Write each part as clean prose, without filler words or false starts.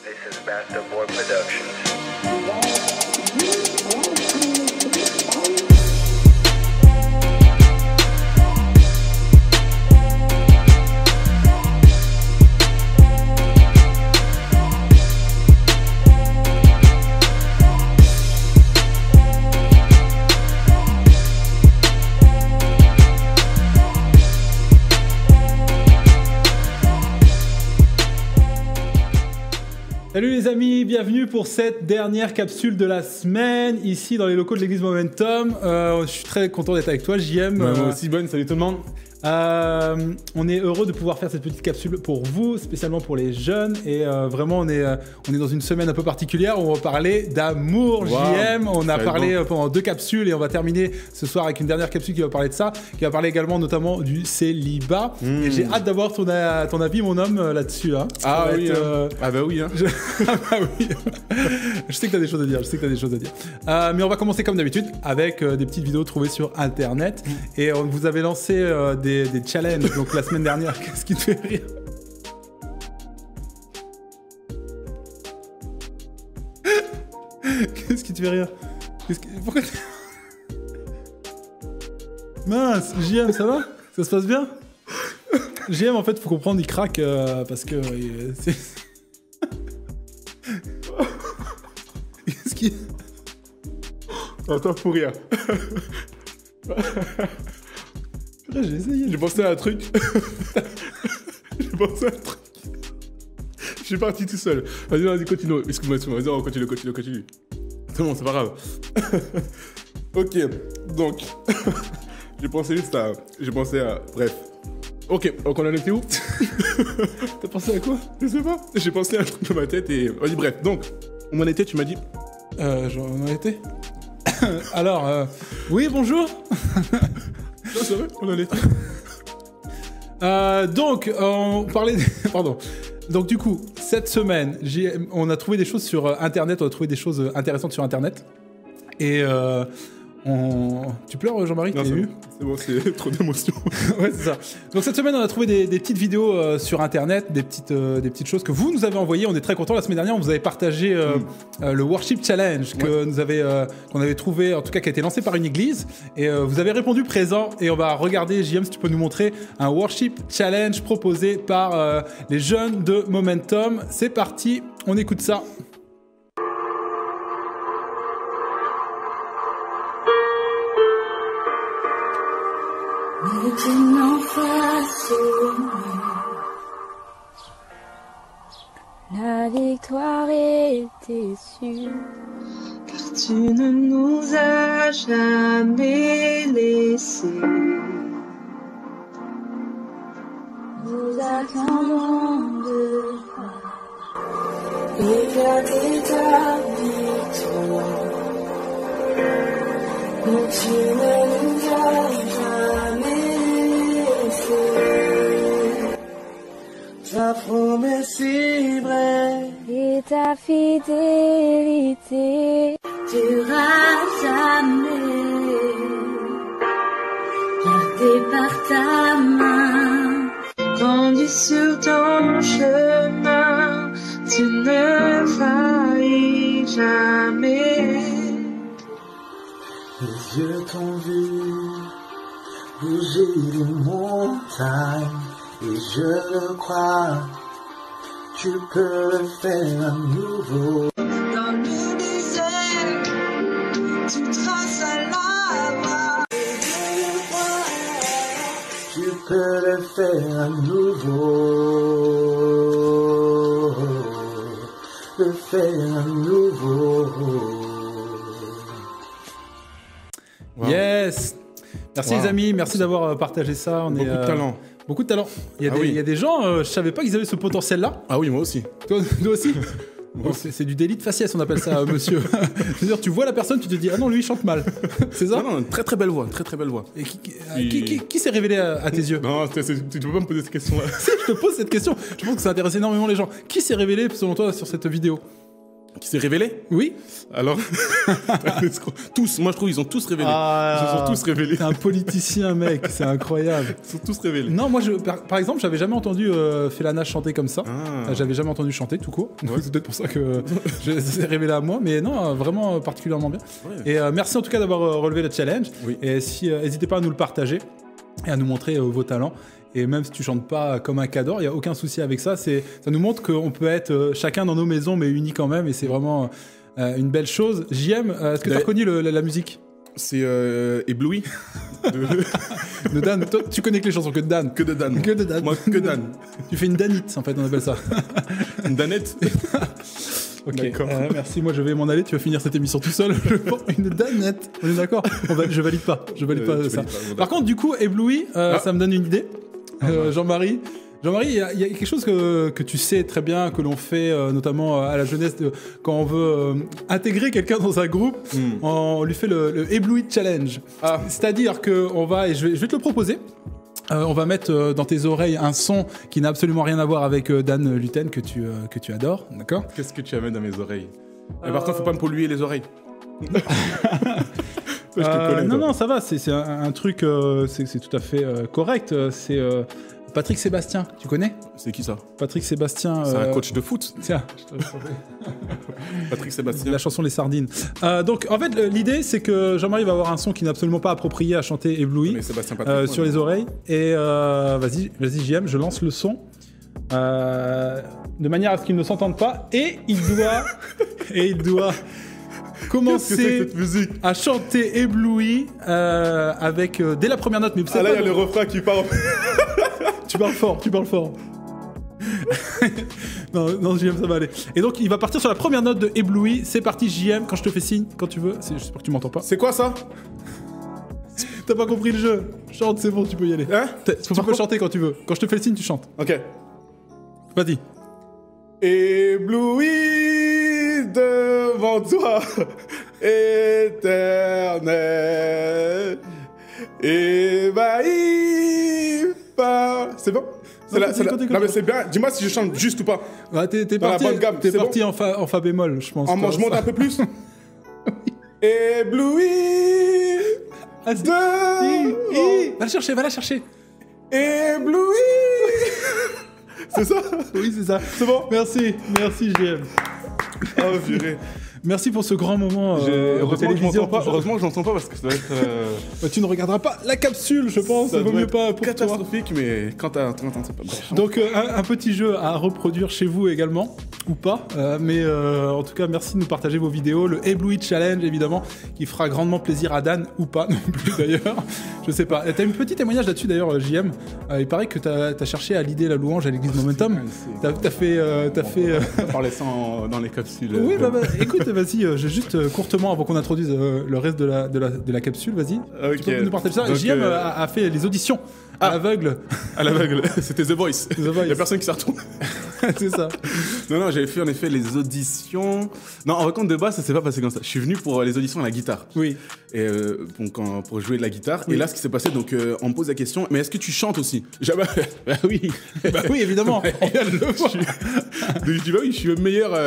This is Bastard Boy Productions. Salut les amis, bienvenue pour cette dernière capsule de la semaine, ici dans les locaux de l'église Momentum. Je suis très content d'être avec toi, JM. Moi aussi, bonne, salut tout le monde. On est heureux de pouvoir faire cette petite capsule pour vous, spécialement pour les jeunes. Et vraiment, on est dans une semaine un peu particulière où on va parler d'amour, Wow, JM. On a parlé pendant 2 capsules et on va terminer ce soir avec une dernière capsule qui va parler de ça, qui va parler également notamment du célibat. Et j'ai hâte d'avoir ton avis, mon homme, là-dessus. Hein. Ah oui, ah bah oui. Hein. Ah bah oui. Je sais que t'as des choses à dire. Mais on va commencer comme d'habitude avec des petites vidéos trouvées sur Internet. Et on vous avait lancé des challenges. Donc la semaine dernière, qu'est-ce qui te fait rire? Qu'est-ce qui te fait rire? Pourquoi Mince, JM, ça va? Ça se passe bien? JM, en fait, faut comprendre, il craque parce que c'est... Qu'est-ce qui... Attends, pour rire. J'ai essayé. J'ai pensé à un truc. Je suis parti tout seul. Vas-y, continue. Excuse-moi, vas-y, on continue. C'est bon, c'est pas grave. Ok, donc... J'ai pensé à... Bref. Ok, donc on en était où? T'as pensé à quoi? Je sais pas. J'ai pensé à un truc dans ma tête et... Vas-y, bref. Donc, on en était, tu m'as dit? On en était. Alors, oui, bonjour. Non, c'est vrai, on en était. Donc, on parlait... Pardon. Donc, du coup, cette semaine, on a trouvé des choses sur Internet, on a trouvé des choses intéressantes sur Internet. Et... Tu pleures, Jean-Marie? Non, c'est bon, c'est trop d'émotions. Ouais, c'est ça. Donc cette semaine, on a trouvé des petites vidéos sur Internet, des petites choses que vous nous avez envoyées. On est très contents. La semaine dernière, on vous avait partagé le Worship Challenge qu'on avait trouvé, en tout cas qui a été lancé par une église. Et vous avez répondu présent. Et on va regarder, JM, si tu peux nous montrer un Worship Challenge proposé par les jeunes de Momentum. C'est parti, on écoute ça. Maintenant face au mur, la victoire était sûre, car tu ne nous as jamais laissés. Nous attendons de voir éclater ta victoire, mais tu ne nous as jamais. Ta promesse est vraie et ta fidélité durera jamais. Gardée par ta main, conduit sur ton chemin, tu ne faillis jamais. Les yeux t'ont vu bouger les montagnes, et je le crois, tu peux le faire à nouveau. Dans le désert, tu traces la voie, et je le crois, tu peux le faire à nouveau. Le faire à nouveau. Wow. Yes. Merci les amis, merci d'avoir partagé ça. Beaucoup de talent. Beaucoup de talent. Il y a des gens, je savais pas qu'ils avaient ce potentiel-là. Ah oui, moi aussi. Toi aussi. Bon, c'est du délit de faciès, on appelle ça, monsieur. C'est-à-dire, tu vois la personne, tu te dis, ah non, lui, il chante mal. C'est ça? Non, très très belle voix, très très belle voix. Et qui s'est révélé à tes yeux? Non, tu peux pas me poser cette question-là. Si, je te pose cette question. Je pense que ça intéresse énormément les gens. Qui s'est révélé, selon toi, sur cette vidéo? Qui s'est révélé? Oui. Alors, tous, moi je trouve ils ont tous révélé. Ils se sont tous révélés. C'est un politicien, mec, c'est incroyable. Ils sont tous révélés. Non, moi, par exemple, j'avais jamais entendu Felana chanter comme ça. Ah. J'avais jamais entendu chanter tout court. Donc, c'est peut-être pour ça que ça s'est révélé à moi. Mais non, vraiment particulièrement bien. Ouais. Et merci en tout cas d'avoir relevé le challenge. Oui. Et n'hésitez pas à nous le partager et à nous montrer vos talents. Et même si tu chantes pas comme un cador, il n'y a aucun souci avec ça. Ça nous montre qu'on peut être chacun dans nos maisons, mais unis quand même. Et c'est vraiment une belle chose. JM, est-ce que tu as reconnu la musique? C'est Ébloui de Dan. Toi, tu connais que les chansons que de Dan. Que de Dan. Que de Dan. Moi, que Dan. Tu fais une danite, en fait, on appelle ça. Une danette. Ok, D'accord. merci. Moi, je vais m'en aller. Tu vas finir cette émission tout seul. Une danette. On est d'accord? Je valide pas. Je valide pas ça. Par contre, du coup, ébloui, ça me donne une idée. Jean-Marie, il y a quelque chose que tu sais très bien, que l'on fait notamment à la jeunesse, quand on veut intégrer quelqu'un dans un groupe, on lui fait le ébloui challenge. C'est-à-dire que et je vais te le proposer. On va mettre dans tes oreilles un son qui n'a absolument rien à voir avec Dan Luten que tu adores, d'accord? Qu'est-ce que tu amènes à mes oreilles? Mais par contre, faut pas me polluer les oreilles. Je te connais, non, ça va, c'est un truc, c'est tout à fait correct. C'est Patrick Sébastien, tu connais? C'est qui ça? Patrick Sébastien. C'est un coach de foot. Tiens, Patrick Sébastien. la chanson Les Sardines. Donc, en fait, l'idée, c'est que Jean-Marie va avoir un son qui n'est absolument pas approprié à chanter Ébloui Mais Sébastien Patrick, sur les oreilles. Et vas-y, JM, je lance le son. De manière à ce qu'il ne s'entende pas. Et il doit commencer cette musique? à chanter Ébloui avec dès la première note. Mais Ah là, il y a le refrain qui part. Tu parles fort. non, JM, ça va aller. Et donc, il va partir sur la première note de Ébloui. C'est parti, JM, quand je te fais signe, quand tu veux. J'espère que tu m'entends pas. C'est quoi ça? T'as pas compris le jeu. Chante, c'est bon, tu peux y aller. Hein? Tu peux chanter quand tu veux. Quand je te fais le signe, tu chantes. Ok. Vas-y. Ébloui devant toi, éternel, ébahi par... C'est bon? Non mais c'est bien, dis-moi si je chante juste ou pas. Ah, t'es Dans la parti, bonne gamme, c'est parti en fa bémol, je pense. Je monte un peu plus. Ébloui de... Va la chercher. Ébloui. C'est ça? Oui, c'est ça. C'est bon? Merci, JM. Oh purée. Merci pour ce grand moment de télévision. Heureusement que je n'entends pas parce que ça va être... Bah, tu ne regarderas pas la capsule, je pense. Ça vaut mieux pas pour toi. Catastrophique, mais quand t'as c'est pas bref. Donc un petit jeu à reproduire chez vous également, ou pas. Mais en tout cas, merci de nous partager vos vidéos. Le Ébloui Challenge, évidemment, qui fera grandement plaisir à Dan, ou pas non plus d'ailleurs. Je sais pas. T'as un petit témoignage là-dessus d'ailleurs, JM. Il paraît que t'as cherché à l'idée la louange à l'église Momentum. T'as fait... On parlait ça dans les capsules. Oui, bah, écoute, vas-y, j'ai juste courtement, avant qu'on introduise le reste de la capsule, vas-y. Ok. Tu peux nous partager ça. Donc, JM a fait les auditions à l'aveugle. À l'aveugle, c'était The Voice. The Voice. Il y a personne qui s'est retourné. C'est ça. Non, j'avais fait en effet les auditions. Non, en raconte de base, ça s'est pas passé comme ça. Je suis venu pour les auditions à la guitare. Oui. Et pour jouer de la guitare. Oui. Et là, ce qui s'est passé, donc on me pose la question, mais est-ce que tu chantes aussi? Bah oui. Bah oui, évidemment. On vient de le voir. Donc je dis bah oui, je suis le meilleur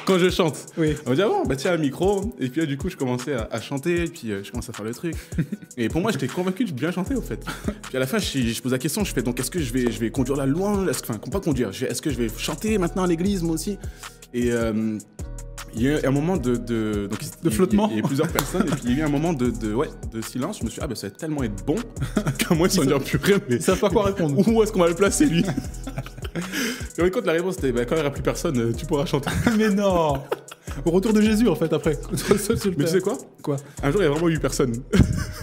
quand je chante. Oui. On me dit ah bon, bah tiens un micro. Et puis là, du coup, je commençais à chanter. Et puis je commençais à faire le truc. Et pour moi, j'étais convaincu de bien chanter au fait. Puis à la fin, je pose la question, je fais donc est-ce que je vais conduire la louange? Enfin, pas conduire. Est-ce que je vais chanter maintenant à l'église moi aussi? Et il y a eu un moment de flottement. Il y a plusieurs personnes et puis il y a eu un moment de silence. Je me suis dit, ah bah ça va tellement être bon qu'à moi ils sont dire plus rien, mais Ils savent pas quoi répondre. où est-ce qu'on va le placer lui? Et en compte la réponse c'était bah, quand il n'y aura plus personne, tu pourras chanter. Mais non. Au retour de Jésus en fait après. Mais tu sais quoi? Quoi? Un jour il y a vraiment eu personne.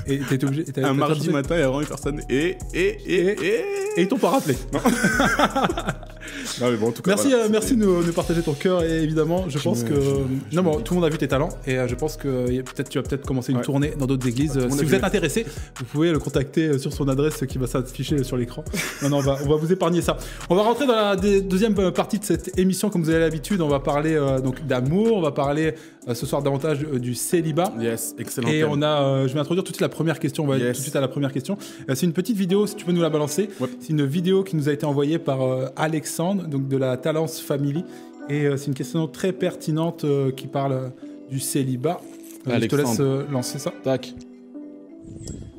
Et t'étais obligé. Un mardi matin il y a vraiment eu personne. Et ils t'ont pas rappelé. Non mais bon en tout cas. Merci, voilà, merci de nous partager ton cœur et évidemment je pense que non bon tout le monde a vu tes talents et je pense que tu vas peut-être commencer une tournée dans d'autres églises. Si vous êtes intéressé, vous pouvez le contacter sur son adresse qui va s'afficher sur l'écran. Non, on va vous épargner ça. On va rentrer dans la deuxième partie de cette émission comme vous avez l'habitude. On va parler donc d'amour, on va parler ce soir davantage du célibat. Yes, excellent. Et thème. on a, je vais introduire tout de suite la première question. On va aller tout de suite à la première question. C'est une petite vidéo, si tu peux nous la balancer. Ouais. C'est une vidéo qui nous a été envoyée par Alexandre, donc de la Talence Family, Et c'est une question très pertinente qui parle du célibat. Je te Alexandre. laisse lancer ça. Tac.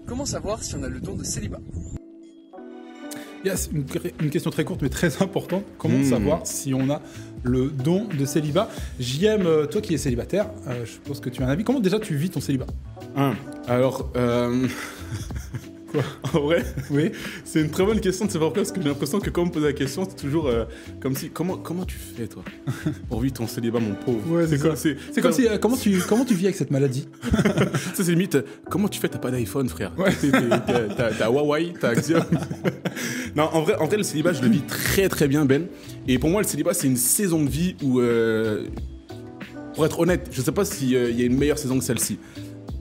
Comment savoir si on a le don de célibat? Yes, une question très courte mais très importante. Comment savoir si on a le don de célibat? JM, toi qui es célibataire, je suppose que tu as un avis. Comment déjà tu vis ton célibat? Alors, Quoi? en vrai, Oui. c'est une très bonne question de savoir pourquoi, parce que j'ai l'impression que quand on me pose la question, c'est toujours comme si... Comment tu fais, toi, pour vivre ton célibat, mon pauvre? Ouais, c'est ça. C'est comme si, comment tu vis avec cette maladie? Ça, c'est limite, comment tu fais? T'as pas d'iPhone, frère. Ouais. T'as Huawei, t'as Axiom. Non, en vrai, le célibat, je le vis très très bien, Ben. Et pour moi, le célibat, c'est une saison de vie où... pour être honnête, je sais pas s'il y a une meilleure saison que celle-ci.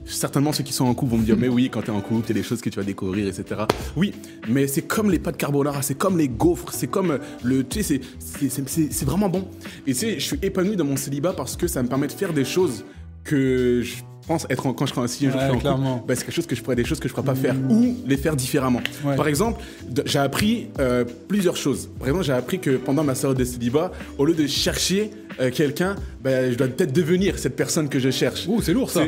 Certainement, ceux qui sont en couple vont me dire, mais oui, quand t'es en couple, il y a des choses que tu vas découvrir, etc. Oui, mais c'est comme les pâtes carbonara, c'est comme les gaufres, c'est comme le... Tu sais, c'est vraiment bon. Et tu sais, je suis épanoui dans mon célibat parce que ça me permet de faire des choses que je pense être quand je serai si un jour je suis en clairement. couple, bah, c'est quelque chose que je pourrais, des choses que je pourrais pas faire ou les faire différemment. Ouais. Par exemple, j'ai appris plusieurs choses. Par exemple, j'ai appris que pendant ma période de célibat, au lieu de chercher quelqu'un, bah, je dois peut-être devenir cette personne que je cherche. Ouh, c'est lourd ça.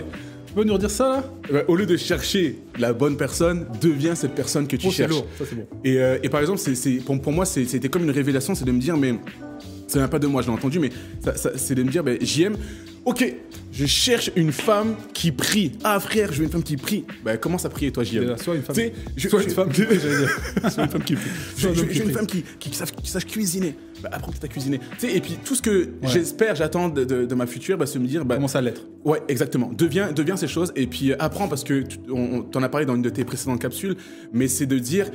Tu peux nous redire ça là? Au lieu de chercher la bonne personne, deviens cette personne que tu Oh, c'est cherches. lourd, ça c'est bon. Et par exemple, pour moi, c'était comme une révélation, c'est de me dire, mais ça vient pas de moi, je l'ai entendu, mais c'est de me dire, ben, JM, ok, je cherche une femme qui prie. Ah frère, je veux une femme qui prie. Ben, commence à prier, toi, JM. Soit une femme. Tu sais, Soit une femme qui prie, j'allais dire. Soit une femme qui prie. Soit un homme qui Je veux une prie. femme qui sache cuisiner. Bah, apprends peut-être à cuisiner. Tu sais, et puis tout ce que j'attends de ma future, bah, c'est me dire, bah, Commence à l'être. ouais, exactement. Deviens ces choses et puis apprends parce que on t'en a parlé dans une de tes précédentes capsules, mais c'est de dire,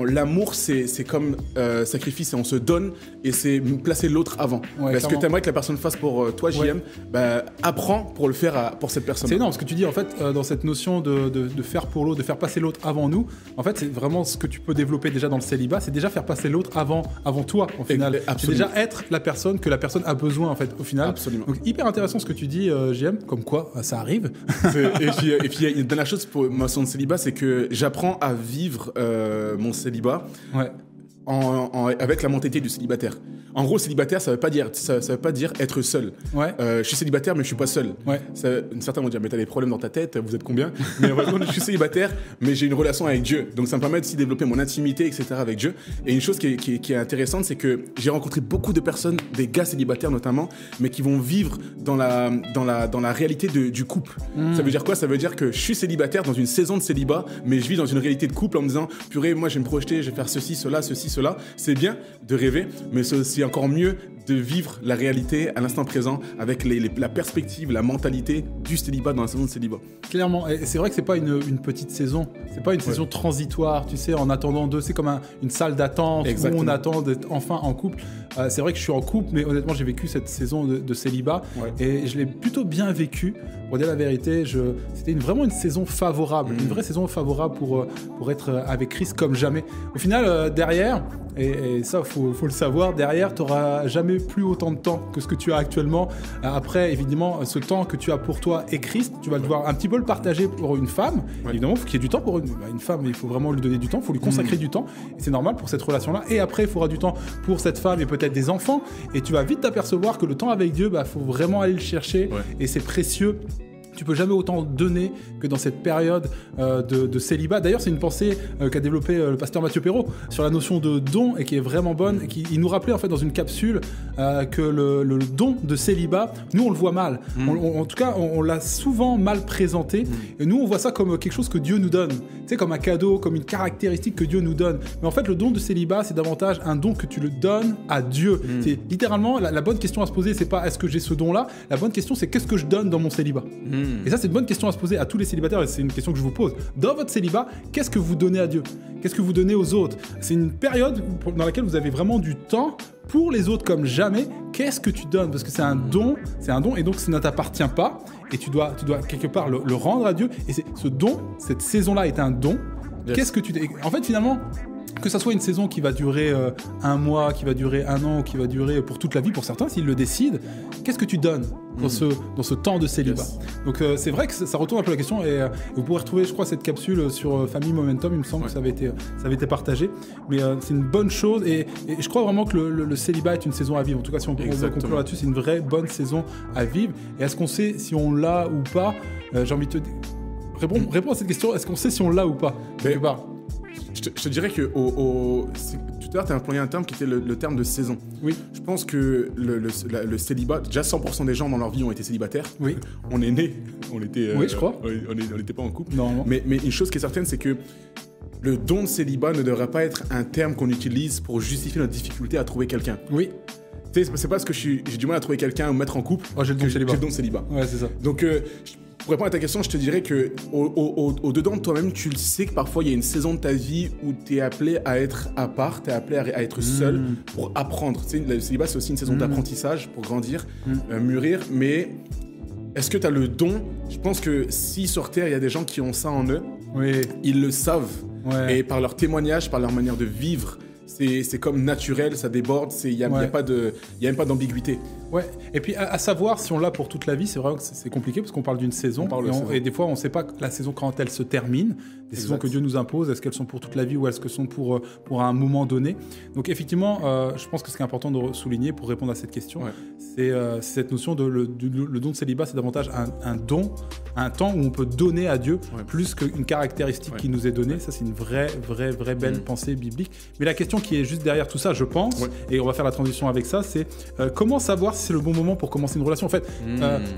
l'amour c'est comme sacrifice et on se donne et c'est placer l'autre avant. Ouais, Parce que clairement. t'aimerais que la personne fasse pour toi, JM, bah, apprends pour le faire pour cette personne. C'est énorme ce que tu dis en fait dans cette notion de faire pour l'autre, de faire passer l'autre avant nous. En fait, c'est vraiment ce que tu peux développer déjà dans le célibat, c'est déjà faire passer l'autre avant toi au final. C'est Absolument. déjà être la personne que la personne a besoin en fait au final. Absolument. Donc hyper intéressant ce que tu dis, JM, comme quoi ça arrive. Et puis il y a une dernière chose pour ma notion de célibat, c'est que j'apprends à vivre mon célibat Ouais. avec la mentalité du célibataire. En gros, célibataire, ça veut pas dire être seul. Ouais. Je suis célibataire, mais je suis pas seul. Ouais. Certains vont dire, mais t'as des problèmes dans ta tête, vous êtes combien? Mais en vrai, je suis célibataire, mais j'ai une relation avec Dieu. Donc ça me permet aussi de développer mon intimité, etc. avec Dieu. Et une chose qui est intéressante, c'est que j'ai rencontré beaucoup de personnes, des gars célibataires notamment, mais qui vont vivre dans la réalité du couple. Ça veut dire quoi? Ça veut dire que je suis célibataire dans une saison de célibat, mais je vis dans une réalité de couple en me disant, purée, moi je vais me projeter, je vais faire ceci, cela. C'est bien de rêver, mais c'est aussi encore mieux de vivre la réalité à l'instant présent avec la perspective, la mentalité du célibat dans la saison de célibat. Clairement, et c'est vrai que c'est pas une petite saison, c'est pas une saison transitoire, tu sais, en attendant c'est comme une salle d'attente où Exactement. on attend d'être enfin en couple. C'est vrai que je suis en couple, mais honnêtement, j'ai vécu cette saison de célibat et je l'ai plutôt bien vécu. Pour dire la vérité, c'était vraiment une saison favorable, une vraie saison favorable pour être avec Christ comme jamais. Au final, derrière, et ça, faut le savoir, derrière, tu n'auras jamais plus autant de temps que ce que tu as actuellement. Après, évidemment, ce temps que tu as pour toi et Christ, tu vas devoir un petit peu le partager pour une femme. Évidemment, il faut qu'il y ait du temps pour une femme, il faut vraiment lui donner du temps, il faut lui consacrer du temps. Et c'est normal pour cette relation-là. Et après, il faudra du temps pour cette femme et peut-être des enfants. Et tu vas vite t'apercevoir que le temps avec Dieu, faut vraiment aller le chercher. Et c'est précieux. Tu peux jamais autant donner que dans cette période de célibat. D'ailleurs, c'est une pensée qu'a développée le pasteur Mathieu Perrault sur la notion de don et qui est vraiment bonne. Et il nous rappelait en fait dans une capsule que le don de célibat, nous on le voit mal. En tout cas, on l'a souvent mal présenté. Et nous on voit ça comme quelque chose que Dieu nous donne. Tu sais, comme un cadeau, comme une caractéristique que Dieu nous donne. Mais en fait, le don de célibat, c'est davantage un don que tu le donnes à Dieu. C'est littéralement la bonne question à se poser. C'est pas est-ce que j'ai ce don-là. La bonne question, c'est qu'est-ce que je donne dans mon célibat. Et ça, c'est une bonne question à se poser à tous les célibataires et c'est une question que je vous pose. Dans votre célibat, qu'est-ce que vous donnez à Dieu? Qu'est-ce que vous donnez aux autres? C'est une période dans laquelle vous avez vraiment du temps pour les autres comme jamais. Qu'est-ce que tu donnes? Parce que c'est un don et donc ça ne t'appartient pas et tu dois quelque part le rendre à Dieu. Et ce don, cette saison-là est un don. Yes. Qu'est-ce que tu... En fait, finalement, que ça soit une saison qui va durer un mois, qui va durer un an, ou qui va durer pour toute la vie, pour certains, s'ils le décident, qu'est-ce que tu donnes dans ce temps de célibat? Donc c'est vrai que ça retourne un peu la question, et vous pourrez retrouver, je crois, cette capsule sur Family Momentum, il me semble que ça avait été partagé, mais c'est une bonne chose, et je crois vraiment que le célibat est une saison à vivre. En tout cas, si on veut conclure là-dessus, c'est une vraie bonne saison à vivre. Et est-ce qu'on sait si on l'a ou pas? J'ai envie de te dire... Réponds à cette question, est-ce qu'on sait si on l'a ou pas? Quelque part. Je te dirais que tout à l'heure, tu as employé un terme qui était le terme de saison. Oui. Je pense que le célibat, déjà 100% des gens dans leur vie ont été célibataires. Oui. On est nés, on était... oui, je crois. On n'était pas en couple. Non. Mais une chose qui est certaine, c'est que le don de célibat ne devrait pas être un terme qu'on utilise pour justifier notre difficulté à trouver quelqu'un. Oui. C'est pas parce que j'ai du mal à trouver quelqu'un ou me mettre en couple que j'ai le don de célibat. Ouais, c'est ça. Donc... pour répondre à ta question, je te dirais que au-dedans de toi-même, tu le sais que parfois il y a une saison de ta vie où tu es appelé à être à part, tu es appelé à être seul pour apprendre. Tu sais, le célibat, c'est aussi une saison d'apprentissage pour grandir, mûrir. Mais est-ce que tu as le don? Je pense que si sur Terre, il y a des gens qui ont ça en eux, ils le savent. Ouais. Et par leur témoignage, par leur manière de vivre, c'est comme naturel, ça déborde, il n'y a même pas d'ambiguïté. Ouais, et puis à savoir si on l'a pour toute la vie, c'est vrai que c'est compliqué parce qu'on parle d'une saison, et des fois on ne sait pas la saison quand elle se termine, des saisons que Dieu nous impose, est-ce qu'elles sont pour toute la vie ou est-ce qu'elles sont pour un moment donné. Donc effectivement, je pense que ce qui est important de souligner pour répondre à cette question, c'est cette notion de le don de célibat, c'est davantage un don, un temps où on peut donner à Dieu plus qu'une caractéristique qui nous est donnée. Ça, c'est une vraie belle pensée biblique. Mais la question qui est juste derrière tout ça, je pense, et on va faire la transition avec ça, c'est comment savoir si c'est le bon moment pour commencer une relation. En fait,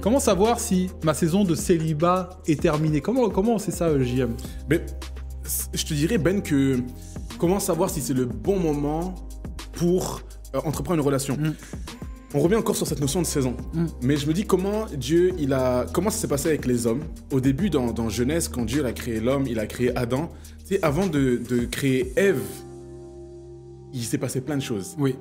comment savoir si ma saison de célibat est terminée? Comment on sait ça, JM? Mais je te dirais, Ben, que comment savoir si c'est le bon moment pour entreprendre une relation? On revient encore sur cette notion de saison. Mais je me dis comment ça s'est passé avec les hommes. Au début, dans Genèse, quand Dieu a créé l'homme, il a créé Adam. Tu sais, avant de créer Ève, il s'est passé plein de choses. Oui.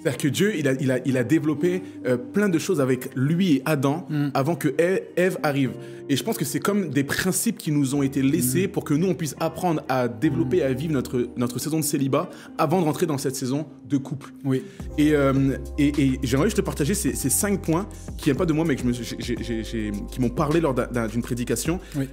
C'est-à-dire que Dieu, il a développé plein de choses avec lui et Adam avant que Ève arrive. Et je pense que c'est comme des principes qui nous ont été laissés pour que nous, on puisse apprendre à développer, à vivre notre saison de célibat avant de rentrer dans cette saison de couple. Oui. Et j'aimerais juste te partager ces 5 points qui viennent pas de moi, mais qui m'ont parlé lors d'une prédication. Oui.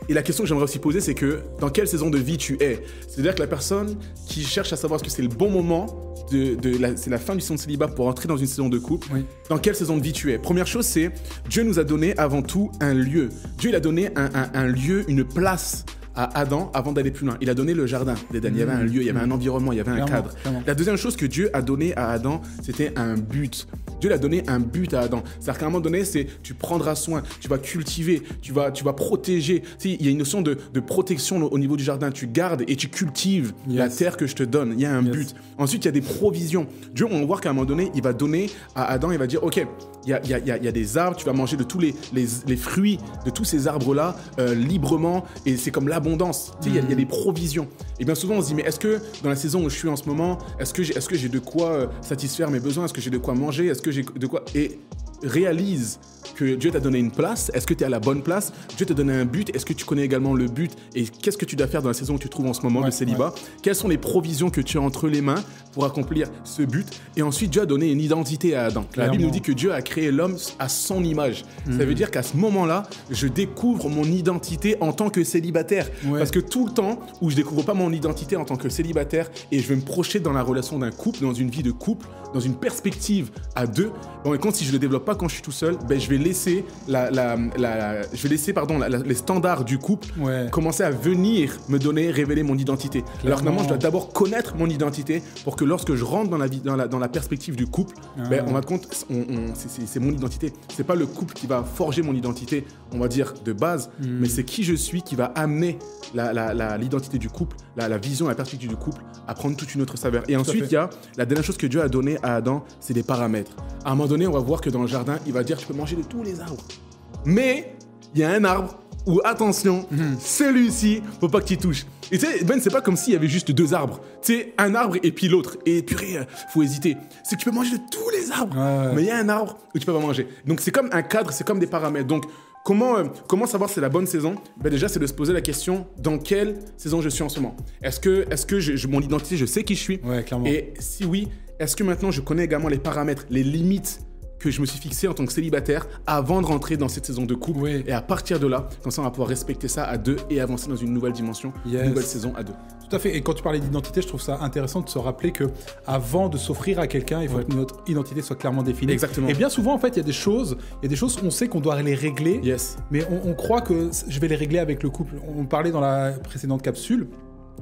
Et la question que j'aimerais aussi poser, c'est que dans quelle saison de vie tu es? C'est-à-dire que la personne qui cherche à savoir ce que c'est le bon moment, c'est la fin du saison de célibat pour entrer dans une saison de couple. Oui. Dans quelle saison de vie tu es? Première chose, c'est Dieu nous a donné avant tout un lieu. Dieu, il a donné un lieu, une place à Adam avant d'aller plus loin. Il a donné le jardin d'Éden. Il y avait un lieu, il y avait un environnement, il y avait un cadre. Clairement. La deuxième chose que Dieu a donné à Adam, c'était un but. Dieu a donné un but à Adam. C'est-à-dire qu'à un moment donné, c'est tu prendras soin, tu vas cultiver, tu vas protéger. Tu sais, il y a une notion de protection au niveau du jardin. Tu gardes et tu cultives la terre que je te donne. Il y a un but. Ensuite, il y a des provisions. Dieu, on va voir qu'à un moment donné, il va donner à Adam, il va dire, OK, il y a des arbres, tu vas manger de tous les fruits de tous ces arbres-là librement, et c'est comme l'abondance. Tu sais, il y a des provisions. Et bien souvent, on se dit, mais est-ce que dans la saison où je suis en ce moment, est-ce que j'ai de quoi satisfaire mes besoins? Est-ce que j'ai de quoi manger? Est-ce que j'ai de quoi... Et réalise que Dieu t'a donné une place. Est-ce que tu es à la bonne place? Dieu t'a donné un but. Est-ce que tu connais également le but? Et qu'est-ce que tu dois faire dans la saison où tu te trouves en ce moment de célibat? Quelles sont les provisions que tu as entre les mains pour accomplir ce but? Et ensuite, Dieu a donné une identité à Adam. La Bible nous dit que Dieu a créé l'homme à son image. Ça veut dire qu'à ce moment-là, je découvre mon identité en tant que célibataire. Parce que tout le temps où je découvre pas mon identité en tant que célibataire et je vais me projeter dans la relation d'un couple, dans une vie de couple, dans une perspective à deux, bon, et quand si je le développe pas quand je suis tout seul, ben, je vais laisser les standards du couple commencer à venir me donner, révéler mon identité. Clairement. Alors que normalement, je dois d'abord connaître mon identité pour que lorsque je rentre dans la perspective du couple, ben, on va compte, c'est mon identité. C'est pas le couple qui va forger mon identité, on va dire, de base, mais c'est qui je suis qui va amener l'identité du couple, la vision, la perspective du couple à prendre toute une autre saveur. Et ensuite, il y a la dernière chose que Dieu a donnée à Adam, c'est des paramètres. À un moment donné, on va voir que dans le jardin, il va dire, tu peux manger de tous les arbres. Mais il y a un arbre où, attention, celui-ci, faut pas que tu y touches. Et tu sais, Ben, c'est pas comme s'il y avait juste 2 arbres. Tu sais, un arbre et puis l'autre. Et purée, faut hésiter. C'est que tu peux manger de tous les arbres. Mais il y a un arbre où tu peux pas manger. Donc c'est comme un cadre, c'est comme des paramètres. Donc comment savoir si c'est la bonne saison? Ben déjà, c'est de se poser la question dans quelle saison je suis en ce moment. Est-ce que mon identité, je sais qui je suis? Ouais, clairement. Et si oui, est-ce que maintenant je connais également les paramètres, les limites que je me suis fixé en tant que célibataire avant de rentrer dans cette saison de couple. Oui. Et à partir de là, comme ça, on va pouvoir respecter ça à deux et avancer dans une nouvelle dimension, Yes. une nouvelle saison à deux. Tout à fait. Et quand tu parlais d'identité, je trouve ça intéressant de se rappeler que avant de s'offrir à quelqu'un, il faut que notre identité soit clairement définie. Exactement. Et bien souvent, en fait, il y a des choses on sait qu'on doit les régler, Yes. mais on croit que je vais les régler avec le couple. On parlait dans la précédente capsule.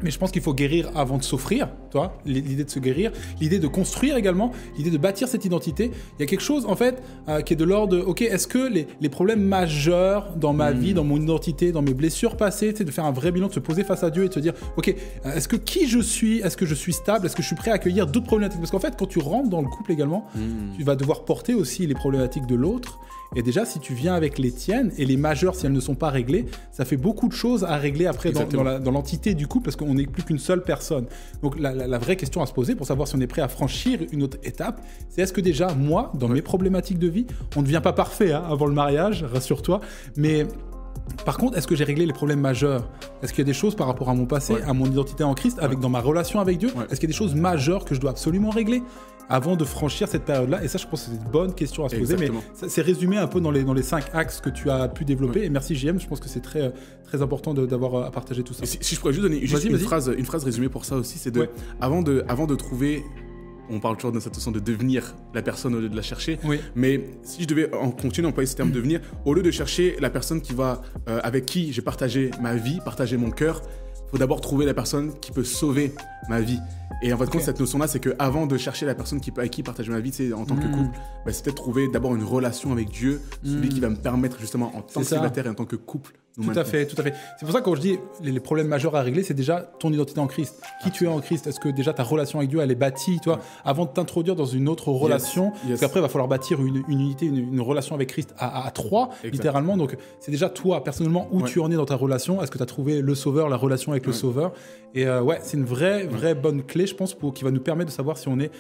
Mais je pense qu'il faut guérir avant de s'offrir, toi, l'idée de se guérir, l'idée de construire également, l'idée de bâtir cette identité. Il y a quelque chose, en fait, qui est de l'ordre de, ok, est-ce que les problèmes majeurs dans ma vie, dans mon identité, dans mes blessures passées, c'est de faire un vrai bilan, de se poser face à Dieu et de se dire, ok, est-ce que qui je suis, est-ce que je suis stable, est-ce que je suis prêt à accueillir d'autres problématiques? Parce qu'en fait, quand tu rentres dans le couple également, tu vas devoir porter aussi les problématiques de l'autre. Et déjà, si tu viens avec les tiennes, et les majeures, si elles ne sont pas réglées, ça fait beaucoup de choses à régler après dans l'entité du couple, parce qu'on n'est plus qu'une seule personne. Donc la vraie question à se poser pour savoir si on est prêt à franchir une autre étape, c'est est-ce que déjà, moi, dans mes problématiques de vie, on ne devient pas parfait avant le mariage, rassure-toi, mais... Par contre, est-ce que j'ai réglé les problèmes majeurs? Est-ce qu'il y a des choses par rapport à mon passé, à mon identité en Christ, dans ma relation avec Dieu? Est-ce qu'il y a des choses majeures que je dois absolument régler avant de franchir cette période-là? Et ça, je pense que c'est une bonne question à se poser. Mais c'est résumé un peu dans les 5 axes que tu as pu développer. Et merci JM, je pense que c'est très, très important d'avoir à partager tout ça. Si je pourrais juste donner une phrase résumée pour ça aussi, c'est avant de trouver... On parle toujours de cette notion de devenir la personne au lieu de la chercher. Oui. Mais si je devais continuer à employer ce terme devenir, au lieu de chercher la personne qui va, avec qui j'ai partagé ma vie, partagé mon cœur, il faut d'abord trouver la personne qui peut sauver ma vie. Et en fait, compte, cette notion-là, c'est qu'avant de chercher la personne avec qui partager ma vie, en tant que couple, c'est peut-être trouver d'abord une relation avec Dieu, celui qui va me permettre justement en tant que célibataire et en tant que couple. Tout à fait. C'est pour ça que quand je dis les problèmes majeurs à régler, c'est déjà ton identité en Christ. Qui tu es en Christ? Est-ce que déjà ta relation avec Dieu, elle est bâtie, toi, avant de t'introduire dans une autre relation? Parce qu'après, il va falloir bâtir une unité, une relation avec Christ à 3, littéralement. Donc, c'est déjà toi, personnellement, où tu en es dans ta relation. Est-ce que tu as trouvé le Sauveur, la relation avec le Sauveur? Et c'est une vraie bonne clé, je pense, qui va nous permettre de savoir si on est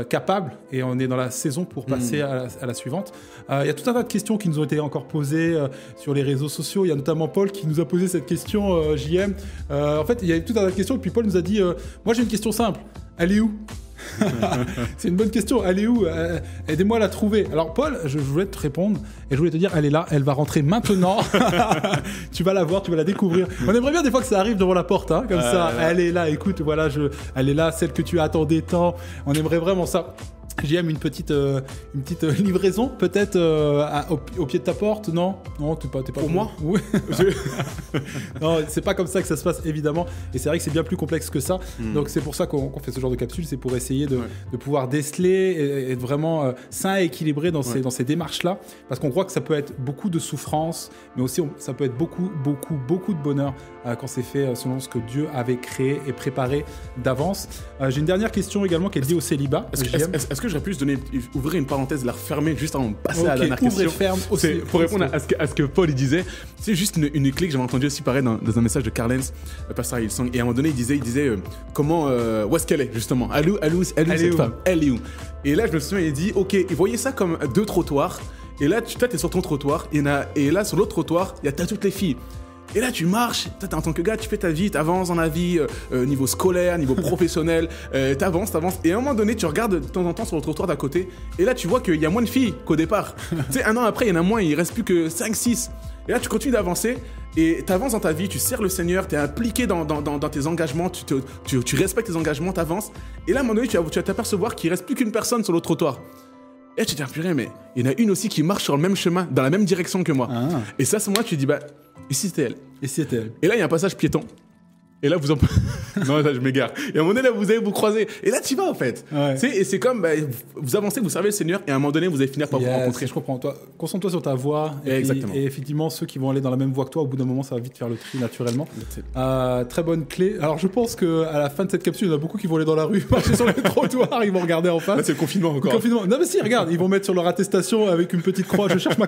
capable et on est dans la saison pour passer à la suivante. Il y a tout un tas de questions qui nous ont été encore posées sur les réseaux sociaux. Il y a notamment Paul qui nous a posé cette question, JM. En fait, il y a tout un tas de questions et puis Paul nous a dit moi j'ai une question simple, elle est où? C'est une bonne question, elle est où? Aidez-moi à la trouver. Alors Paul, je voulais te répondre et je voulais te dire, elle est là, elle va rentrer maintenant. Tu vas la voir, tu vas la découvrir. On aimerait bien des fois que ça arrive devant la porte, comme ça. Elle est là, écoute, voilà, elle est là, celle que tu attendais tant. On aimerait vraiment ça. JM, une petite livraison peut-être au pied de ta porte? Non, t'es pas pour moi. Oui. Non, c'est pas comme ça que ça se passe évidemment. Et c'est vrai que c'est bien plus complexe que ça. Donc c'est pour ça qu'on fait ce genre de capsule, c'est pour essayer de pouvoir déceler et être vraiment sain et équilibré dans ces démarches-là, parce qu'on croit que ça peut être beaucoup de souffrance, mais aussi ça peut être beaucoup de bonheur quand c'est fait selon ce que Dieu avait créé et préparé d'avance. J'ai une dernière question également qui est liée au célibat. Est-ce que j'aurais pu ouvrir une parenthèse, la refermer juste avant de passer à la dernière question? Ferme aussi. Pour répondre à ce que Paul il disait, c'est juste une clé que j'avais entendue aussi pareil dans un message de Carl Lentz, pasteur Hillsong, et à un moment donné il disait comment où est-ce qu'elle est justement, elle est cette femme, elle est où? Et là je me souviens, il dit ok, il voyait ça comme 2 trottoirs, et là toi t'es sur ton trottoir, et là sur l'autre trottoir t'as toutes les filles. Et là, tu marches, toi, en tant que gars, tu fais ta vie, t'avances dans la vie, niveau scolaire, niveau professionnel, t'avances. Et à un moment donné, tu regardes de temps en temps sur le trottoir d'à côté, et là, tu vois qu'il y a moins de filles qu'au départ. Tu sais, un an après, il y en a moins, il reste plus que 5, 6. Et là, tu continues d'avancer, et t'avances dans ta vie, tu sers le Seigneur, t'es impliqué dans tes engagements, tu respectes tes engagements, t'avances. Et là, à un moment donné, tu vas t'apercevoir qu'il reste plus qu'une personne sur le trottoir. Et tu te dis, purée, mais il y en a une aussi qui marche sur le même chemin, dans la même direction que moi. Et ça, à ce moment-là, tu te dis, et si c'était elle? Et si c'était elle? Et là, il y a un passage piéton. Et là, vous en... Non, là, je m'égare. Et à un moment donné, là, vous allez vous croiser. Et là, tu vas, en fait. Et c'est comme, vous avancez, vous servez le Seigneur, et à un moment donné, vous allez finir par vous rencontrer. Je comprends. Toi, concentre-toi sur ta voix. Et effectivement, ceux qui vont aller dans la même voie que toi, au bout d'un moment, ça va vite faire le tri naturellement. Très bonne clé. Alors, je pense qu'à la fin de cette capsule, il y en a beaucoup qui vont aller dans la rue, marcher sur les trottoirs, ils vont regarder en face. Là, c'est le confinement encore. Non, mais si, regarde, ils vont mettre sur leur attestation avec une petite croix, je cherche mon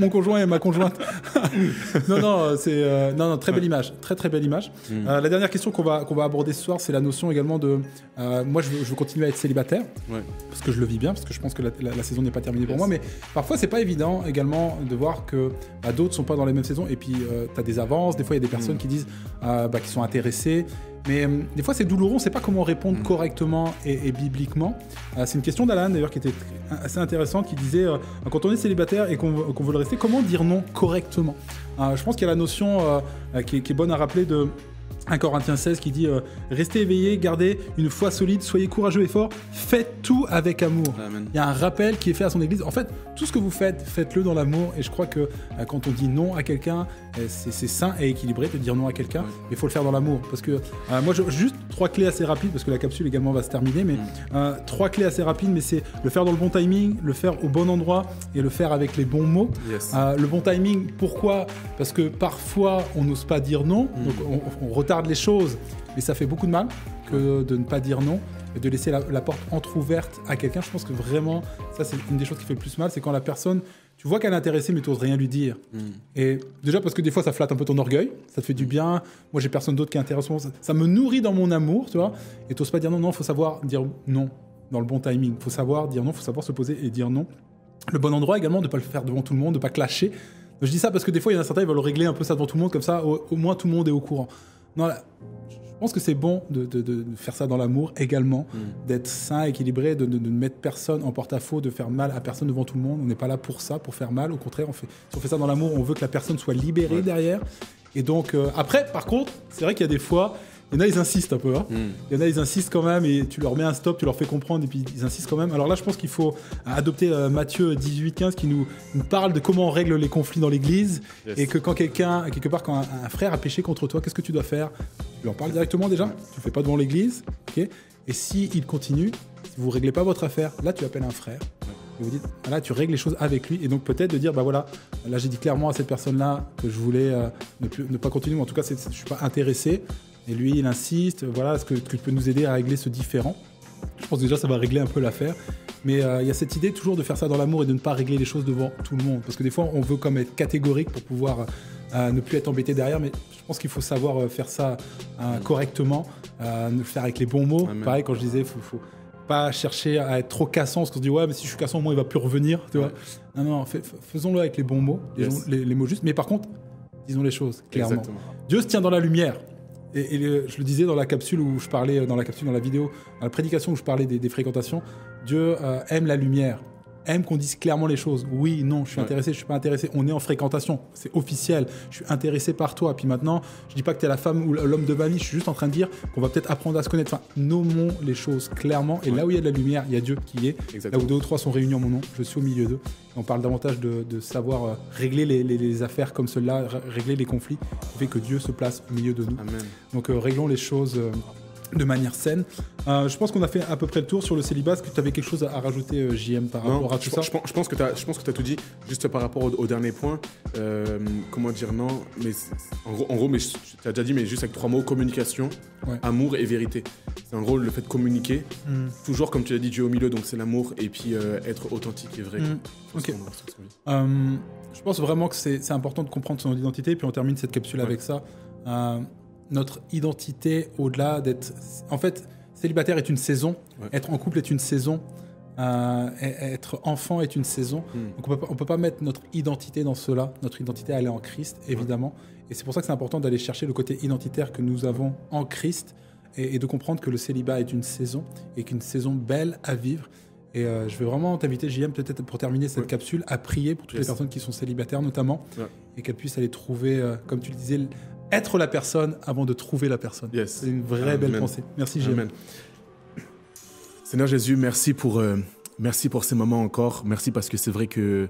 conjoint et ma conjointe. Non, très belle image. Très, très belle image. La dernière question qu'on va aborder ce soir, c'est la notion également de... moi, je veux continuer à être célibataire, parce que je le vis bien, parce que je pense que la saison n'est pas terminée pour moi, mais parfois, c'est pas évident également de voir que d'autres sont pas dans les mêmes saisons, et puis tu as des avances, des fois, il y a des personnes qui disent qu'ils sont intéressées, mais des fois, c'est douloureux, on ne sait pas comment répondre correctement et bibliquement. C'est une question d'Alan, d'ailleurs, qui était assez intéressante, qui disait, quand on est célibataire et qu'on veut le rester, comment dire non correctement? Je pense qu'il y a la notion qui est bonne à rappeler de 1 Corinthiens 16 qui dit restez éveillés, gardez une foi solide, soyez courageux et forts, faites tout avec amour. Amen. Il y a un rappel qui est fait à son église. En fait, tout ce que vous faites, faites-le dans l'amour. Et je crois que quand on dit non à quelqu'un, c'est sain et équilibré de dire non à quelqu'un, mais il faut le faire dans l'amour. Parce que moi, juste 3 clés assez rapides, parce que la capsule également va se terminer, mais 3 clés assez rapides, mais c'est le faire dans le bon timing, le faire au bon endroit et le faire avec les bons mots. Yes. Le bon timing, pourquoi? Parce que parfois, on n'ose pas dire non, donc on retarde les choses, mais ça fait beaucoup de mal que de ne pas dire non et de laisser la porte entrouverte à quelqu'un. Je pense que vraiment, ça c'est une des choses qui fait le plus mal, c'est quand la personne, tu vois qu'elle est intéressée mais tu n'oses rien lui dire. Et déjà parce que des fois ça flatte un peu ton orgueil, ça te fait du bien, moi j'ai personne d'autre qui est intéressé, ça me nourrit dans mon amour, tu vois, et tu n'oses pas dire non, il faut savoir dire non dans le bon timing, il faut savoir dire non, il faut savoir se poser et dire non. Le bon endroit également, de ne pas le faire devant tout le monde, de ne pas clasher. Je dis ça parce que des fois il y en a certains, ils veulent régler un peu ça devant tout le monde, comme ça au moins tout le monde est au courant. Non, là, je pense que c'est bon de faire ça dans l'amour également, d'être sain, équilibré, de ne mettre personne en porte-à-faux, de faire mal à personne devant tout le monde. On n'est pas là pour ça, pour faire mal. Au contraire, si on fait ça dans l'amour, on veut que la personne soit libérée derrière. Et donc, après, par contre, c'est vrai qu'il y a des fois, il y en a, ils insistent un peu. Hein. Il y en a, ils insistent quand même et tu leur mets un stop, tu leur fais comprendre et puis ils insistent quand même. Alors là, je pense qu'il faut adopter Matthieu 18-15 qui nous parle de comment on règle les conflits dans l'église et que quand quelque part, quand un frère a péché contre toi, qu'est-ce que tu dois faire? Tu lui en parles directement déjà, tu le fais pas devant l'église, ok? Et s'il continue, si vous réglez pas votre affaire, là, tu appelles un frère. Et vous dites, voilà, tu règles les choses avec lui. Et donc peut-être de dire, bah voilà, là j'ai dit clairement à cette personne-là que je voulais ne pas continuer, mais en tout cas, je suis pas intéressé. Et lui, il insiste, voilà, est-ce que tu peux nous aider à régler ce différend? Je pense déjà ça va régler un peu l'affaire. Mais il y a cette idée toujours de faire ça dans l'amour et de ne pas régler les choses devant tout le monde. Parce que des fois, on veut comme être catégorique pour pouvoir ne plus être embêté derrière. Mais je pense qu'il faut savoir faire ça correctement, le faire avec les bons mots. Amen. Pareil, quand je disais, faut pas chercher à être trop cassant, parce qu'on se dit, ouais, mais si je suis cassant, moi, il va plus revenir. Tu vois. Non, faisons-le avec les bons mots, les mots justes. Mais par contre, disons les choses clairement. Exactement. Dieu se tient dans la lumière. Et je le disais dans la capsule où je parlais, dans la vidéo, dans la prédication où je parlais des fréquentations, Dieu aime la lumière, aime qu'on dise clairement les choses. Oui, non, je suis intéressé, je suis pas intéressé. On est en fréquentation, c'est officiel. Je suis intéressé par toi. Puis maintenant, je dis pas que tu es la femme ou l'homme de ma vie, je suis juste en train de dire qu'on va peut-être apprendre à se connaître. Enfin, nommons les choses clairement. Et là où il y a de la lumière, il y a Dieu qui est. Exactement. Là où 2 ou 3 sont réunis en mon nom, je suis au milieu d'eux. On parle davantage de savoir régler les affaires comme cela, régler les conflits, qui fait que Dieu se place au milieu de nous. Amen. Donc réglons les choses de manière saine. Je pense qu'on a fait à peu près le tour sur le célibat. Est-ce que tu avais quelque chose à rajouter, JM, par rapport à tout ça? Je pense que tu as tout dit. Juste par rapport au dernier point, comment dire non, mais en gros, mais tu as déjà dit, mais juste avec 3 mots, communication, amour et vérité. C'est en gros le fait de communiquer. Toujours, comme tu l'as dit, Dieu au milieu, donc c'est l'amour, et puis être authentique et vrai. Ok. Je pense vraiment que c'est important de comprendre son identité, puis on termine cette capsule avec ça. Notre identité, au-delà d'être... En fait, célibataire est une saison, être en couple est une saison, être enfant est une saison. Donc on peut pas mettre notre identité dans cela. Notre identité, elle est en Christ, évidemment. Et c'est pour ça que c'est important d'aller chercher le côté identitaire que nous avons en Christ et de comprendre que le célibat est une saison et qu'une saison belle à vivre. Et je vais vraiment t'inviter, JM, peut-être pour terminer cette capsule, à prier pour toutes les personnes qui sont célibataires notamment, et qu'elles puissent aller trouver, comme tu le disais, être la personne avant de trouver la personne. C'est une vraie belle pensée. Merci, JM. Amen. Seigneur Jésus, merci pour ces moments encore. Merci parce que c'est vrai que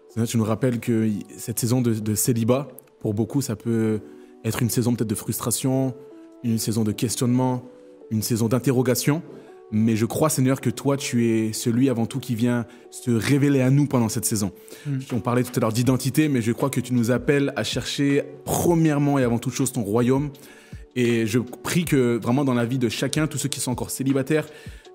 Seigneur, tu nous rappelles que cette saison de célibat, pour beaucoup, ça peut être une saison peut-être de frustration, une saison de questionnement, une saison d'interrogation. Mais je crois, Seigneur, que toi, tu es celui avant tout qui vient se révéler à nous pendant cette saison. On parlait tout à l'heure d'identité, mais je crois que tu nous appelles à chercher premièrement et avant toute chose ton royaume. Et je prie que vraiment dans la vie de chacun, tous ceux qui sont encore célibataires,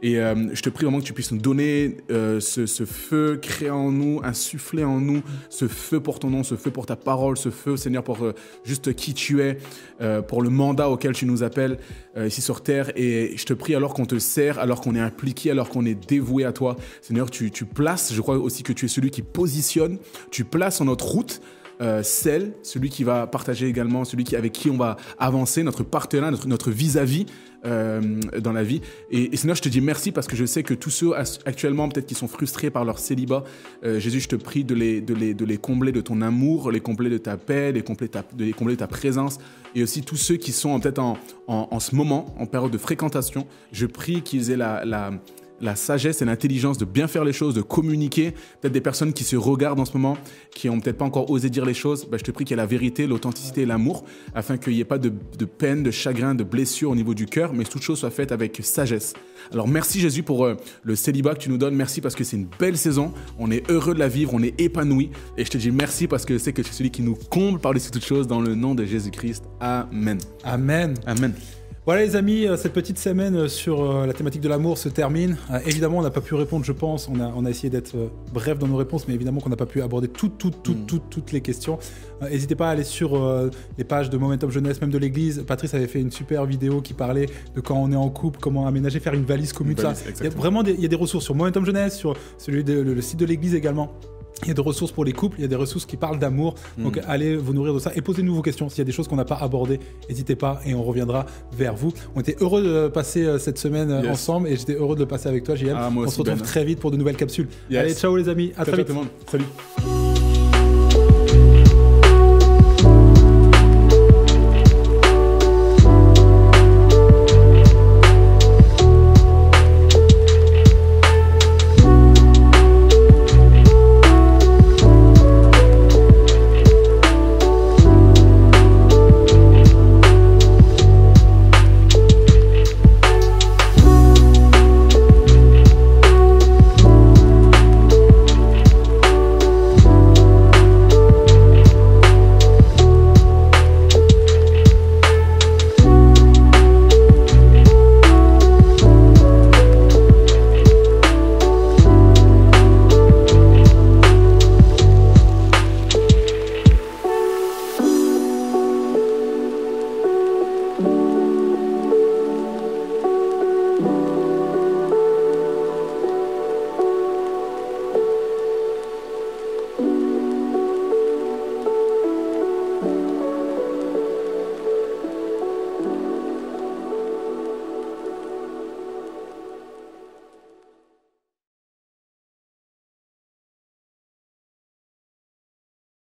Et je te prie vraiment que tu puisses nous donner ce feu, créer en nous, insuffler en nous ce feu pour ton nom, ce feu pour ta parole, ce feu, Seigneur, pour juste qui tu es, pour le mandat auquel tu nous appelles ici sur terre. Et je te prie, alors qu'on te sert, alors qu'on est impliqué, alors qu'on est dévoué à toi, Seigneur, tu places, je crois aussi que tu es celui qui positionne, tu places en notre route celle, celui qui va partager également, avec qui on va avancer, notre partenaire, notre vis-à-vis dans la vie. Et Seigneur, je te dis merci parce que je sais que tous ceux actuellement peut-être qui sont frustrés par leur célibat, Jésus, je te prie de les combler de ton amour, les combler de ta paix, de les combler de ta présence. Et aussi tous ceux qui sont peut-être en ce moment, en période de fréquentation, je prie qu'ils aient la sagesse et l'intelligence de bien faire les choses, de communiquer. Peut-être des personnes qui se regardent en ce moment, qui n'ont peut-être pas encore osé dire les choses. Je te prie qu'il y ait la vérité, l'authenticité et l'amour, afin qu'il n'y ait pas de peine, de chagrin, de blessure au niveau du cœur, mais que toute chose soit faite avec sagesse. Alors merci Jésus pour le célibat que tu nous donnes. Merci parce que c'est une belle saison. On est heureux de la vivre, on est épanoui. Et je te dis merci parce que je sais que tu es celui qui nous comble par-dessus toute chose dans le nom de Jésus-Christ. Amen. Amen. Amen. Voilà les amis, cette petite semaine sur la thématique de l'amour se termine. Évidemment, on n'a pas pu répondre, je pense. On a essayé d'être bref dans nos réponses, mais évidemment qu'on n'a pas pu aborder toutes les questions. N'hésitez pas à aller sur les pages de Momentum Jeunesse, même de l'église. Patrice avait fait une super vidéo qui parlait de quand on est en couple, comment aménager, faire une valise commune. Il y a vraiment des ressources sur Momentum Jeunesse, sur le site de l'église également. Il y a des ressources pour les couples, il y a des ressources qui parlent d'amour. Donc allez vous nourrir de ça et posez-nous vos questions. S'il y a des choses qu'on n'a pas abordées, n'hésitez pas et on reviendra vers vous. On était heureux de passer cette semaine ensemble et j'étais heureux de le passer avec toi, JM. On se retrouve très vite pour de nouvelles capsules. Allez, ciao les amis, à très vite. Salut.